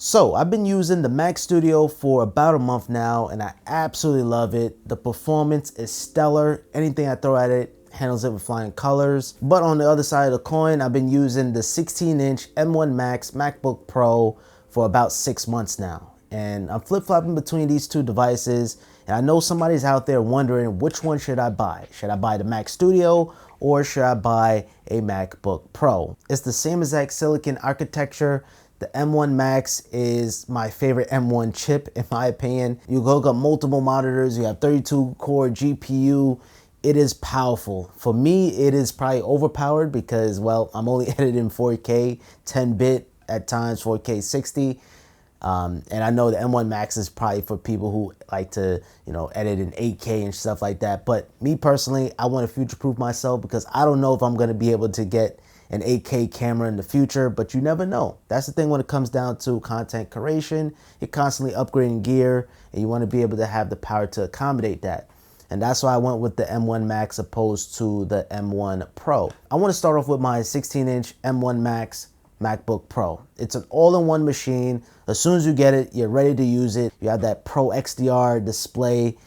So I've been using the Mac Studio for about a month now and I absolutely love it. The performance is stellar. Anything I throw at it handles it with flying colors. But on the other side of the coin, I've been using the 16-inch M1 Max MacBook Pro for about 6 months now. And I'm flip-flopping between these two devices. And I know somebody's out there wondering, which one should I buy? Should I buy the Mac Studio or should I buy a MacBook Pro? It's the same exact silicon architecture. The M1 Max is my favorite M1 chip, in my opinion. You hook up multiple monitors, you have 32 core GPU. It is powerful. For me, it is probably overpowered because, well, I'm only editing 4K, 10-bit at times, 4K 60. And I know the M1 Max is probably for people who like to, edit in 8K and stuff like that. But me personally, I want to future-proof myself because I don't know if I'm going to be able to get an 8K camera in the future, but you never know. That's the thing when it comes down to content creation. You're constantly upgrading gear and you want to be able to have the power to accommodate that. And that's why I went with the M1 Max opposed to the M1 Pro. I want to start off with my 16-inch M1 Max MacBook Pro. It's an all-in-one machine. As soon as you get it, you're ready to use it. You have that Pro XDR display.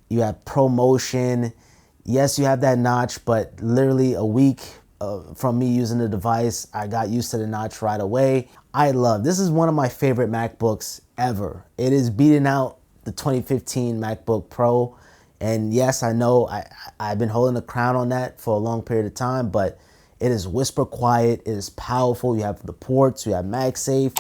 You have Pro Motion. Yes, you have that notch, but literally a week from me using the device, I got used to the notch right away. This is one of my favorite MacBooks ever. It is beating out the 2015 MacBook Pro. And yes, I know I've been holding the crown on that for a long period of time, but it is whisper quiet, it is powerful. You have the ports, you have MagSafe.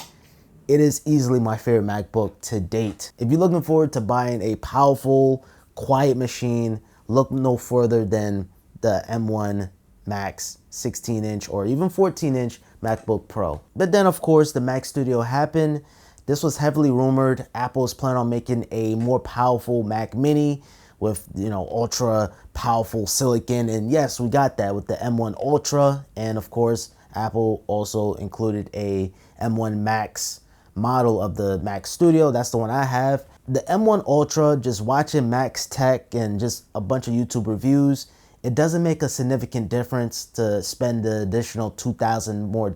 It is easily my favorite MacBook to date. If you're looking forward to buying a powerful, quiet machine, look no further than the M1 Max 16-inch or even 14-inch MacBook Pro. But then, of course, the Mac Studio happened. This was heavily rumored. Apple's planning on making a more powerful Mac Mini with, ultra powerful silicon. And yes, we got that with the M1 Ultra. And of course, Apple also included a M1 Max model of the Mac Studio. That's the one I have. The M1 Ultra, just watching Max Tech and just a bunch of YouTube reviews, it doesn't make a significant difference to spend the additional $2,000 more.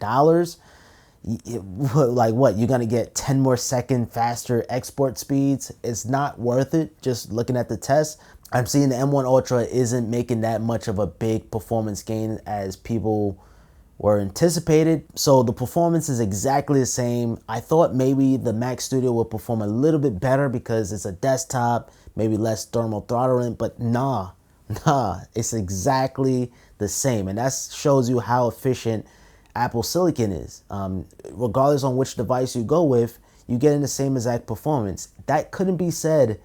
Like what, you're gonna get 10 more second faster export speeds? It's not worth it. Just looking at the test, I'm seeing the M1 Ultra isn't making that much of a big performance gain as people were anticipated. So the performance is exactly the same. I thought maybe the Mac Studio would perform a little bit better because it's a desktop, maybe less thermal throttling, but nah, it's exactly the same. And that shows you how efficient Apple Silicon is. Regardless on which device you go with, you're getting the same exact performance. That couldn't be said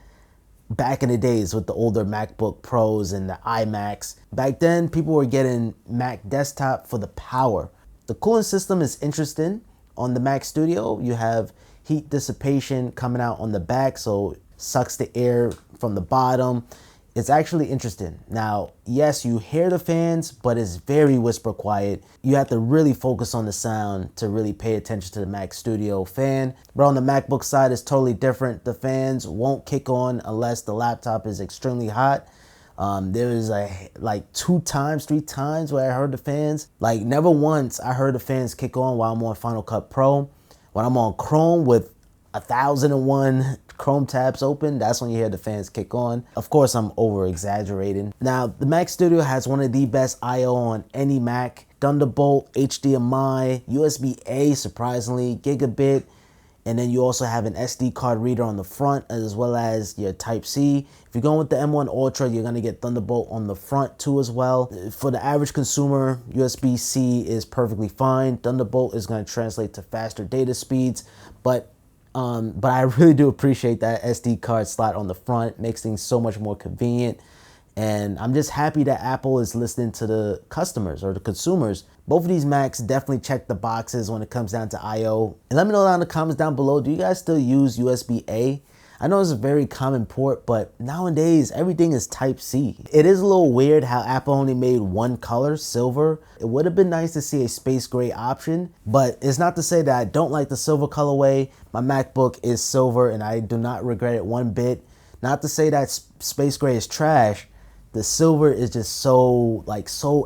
back in the days with the older MacBook Pros and the iMacs. Back then, people were getting Mac desktop for the power. The cooling system is interesting. On the Mac Studio, you have heat dissipation coming out on the back, so it sucks the air from the bottom. It's actually interesting. Now, yes, you hear the fans, but it's very whisper quiet. You have to really focus on the sound to really pay attention to the Mac Studio fan. But on the MacBook side, it's totally different. The fans won't kick on unless the laptop is extremely hot. There was like 2 times, 3 times where I heard the fans. Like never once I heard the fans kick on while I'm on Final Cut Pro. When I'm on Chrome with 1001 Chrome tabs open, that's when you hear the fans kick on. Of course, I'm over exaggerating. Now, the Mac Studio has one of the best I/O on any Mac. Thunderbolt, HDMI, USB-A, surprisingly, gigabit. And then you also have an SD card reader on the front as well as your Type-C. If you're going with the M1 Ultra, you're gonna get Thunderbolt on the front too as well. For the average consumer, USB-C is perfectly fine. Thunderbolt is gonna translate to faster data speeds, but I really do appreciate that SD card slot on the front. It makes things so much more convenient. And I'm just happy that Apple is listening to the customers or the consumers. Both of these Macs definitely check the boxes when it comes down to I/O. And let me know down in the comments down below, do you guys still use USB-A? I know it's a very common port, but nowadays everything is Type-C. It is a little weird how Apple only made one color, silver. It would have been nice to see a space gray option, but it's not to say that I don't like the silver colorway. My MacBook is silver and I do not regret it one bit. Not to say that space gray is trash. The silver is just so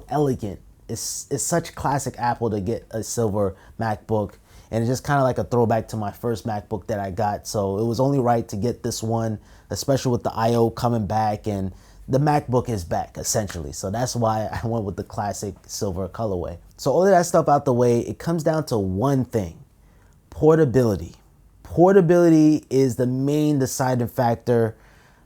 elegant. It's such classic Apple to get a silver MacBook. and it's just kind of like a throwback to my first MacBook that I got. So it was only right to get this one, especially with the I/O coming back, and the MacBook is back essentially. So that's why I went with the classic silver colorway. So all of that stuff out the way, it comes down to one thing: portability. Portability is the main deciding factor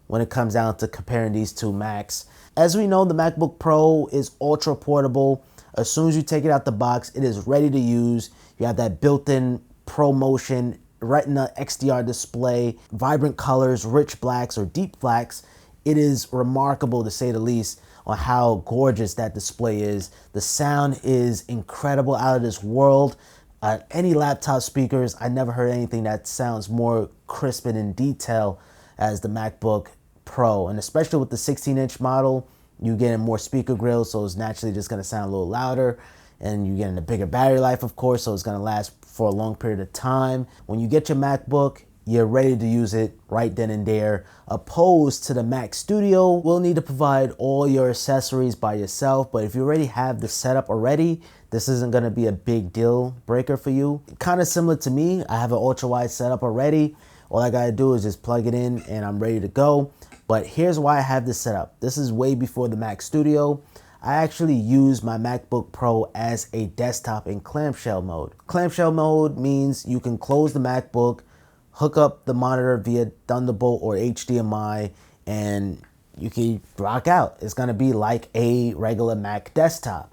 when it comes down to comparing these two Macs. As we know, the MacBook Pro is ultra portable. As soon as you take it out the box, it is ready to use. You have that built-in ProMotion Retina XDR display, vibrant colors, rich blacks or deep blacks. It is remarkable, to say the least, on how gorgeous that display is. The sound is incredible, out of this world. Any laptop speakers, I never heard anything that sounds more crisp and in detail as the MacBook Pro. And especially with the 16-inch model, you get more speaker grills, so it's naturally just gonna sound a little louder. And you're getting a bigger battery life, of course, so it's gonna last for a long period of time. When you get your MacBook, you're ready to use it right then and there. Opposed to the Mac Studio, will need to provide all your accessories by yourself, but if you already have the setup already, this isn't gonna be a big deal breaker for you. Kind of similar to me, I have an ultra wide setup already. All I gotta do is just plug it in and I'm ready to go. But here's why I have this setup. This is way before the Mac Studio. I actually use my MacBook Pro as a desktop in clamshell mode. Clamshell mode means you can close the MacBook, hook up the monitor via Thunderbolt or HDMI, and you can rock out. It's gonna be like a regular Mac desktop.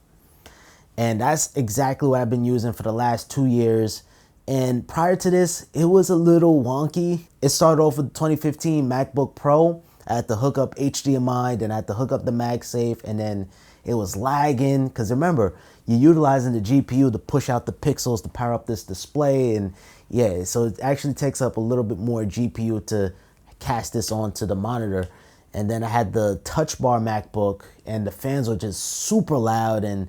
And that's exactly what I've been using for the last 2 years. And prior to this, it was a little wonky. It started off with the 2015 MacBook Pro. I had to hook up HDMI, then I had to hook up the MagSafe, and then it was lagging. Because remember, you're utilizing the GPU to push out the pixels to power up this display. And yeah, so it actually takes up a little bit more GPU to cast this onto the monitor. And then I had the Touch Bar MacBook, and the fans were just super loud, and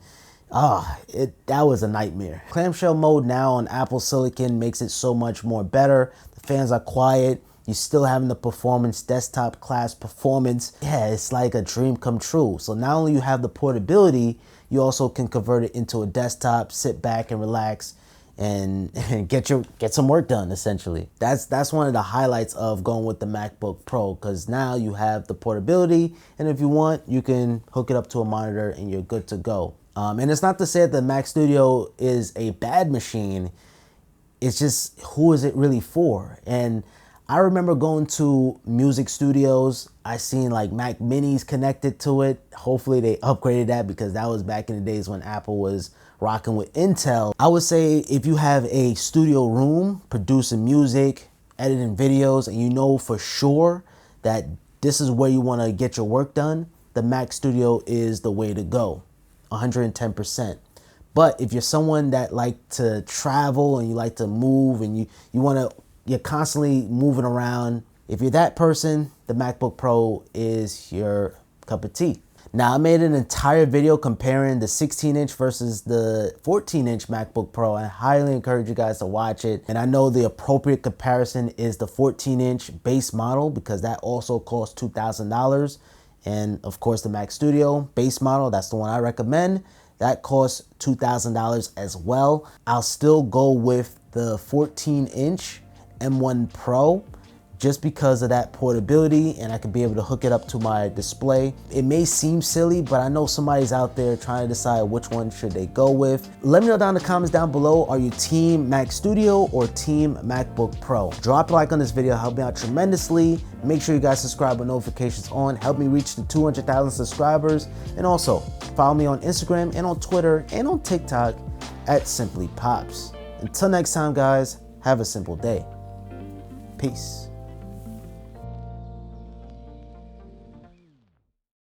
that was a nightmare. Clamshell mode now on Apple Silicon makes it so much more better. The fans are quiet. You're still having the performance, desktop class performance. Yeah, it's like a dream come true. So not only you have the portability, you also can convert it into a desktop, sit back and relax, and get some work done, essentially. That's one of the highlights of going with the MacBook Pro, because now you have the portability, and if you want, you can hook it up to a monitor and you're good to go. And it's not to say that the Mac Studio is a bad machine. It's just, who is it really for? And I remember going to music studios. I seen like Mac Minis connected to it. Hopefully they upgraded that, because that was back in the days when Apple was rocking with Intel. I would say if you have a studio room producing music, editing videos, and you know for sure that this is where you want to get your work done, the Mac Studio is the way to go, 110%. But if you're someone that like to travel and you like to move and you're constantly moving around, if you're that person, the MacBook Pro is your cup of tea. Now, I made an entire video comparing the 16-inch versus the 14-inch MacBook Pro. I highly encourage you guys to watch it. And I know the appropriate comparison is the 14-inch base model, because that also costs $2,000. And of course, the Mac Studio base model, that's the one I recommend. That costs $2,000 as well. I'll still go with the 14-inch M1 Pro, just because of that portability, and I could be able to hook it up to my display. It may seem silly, but I know somebody's out there trying to decide which one should they go with. Let me know down in the comments down below, are you team Mac Studio or team MacBook Pro? Drop a like on this video, help me out tremendously. Make sure you guys subscribe with notifications on, help me reach the 200,000 subscribers. And also follow me on Instagram and on Twitter and on TikTok at Simplypops. Until next time, guys, have a simple day. Peace.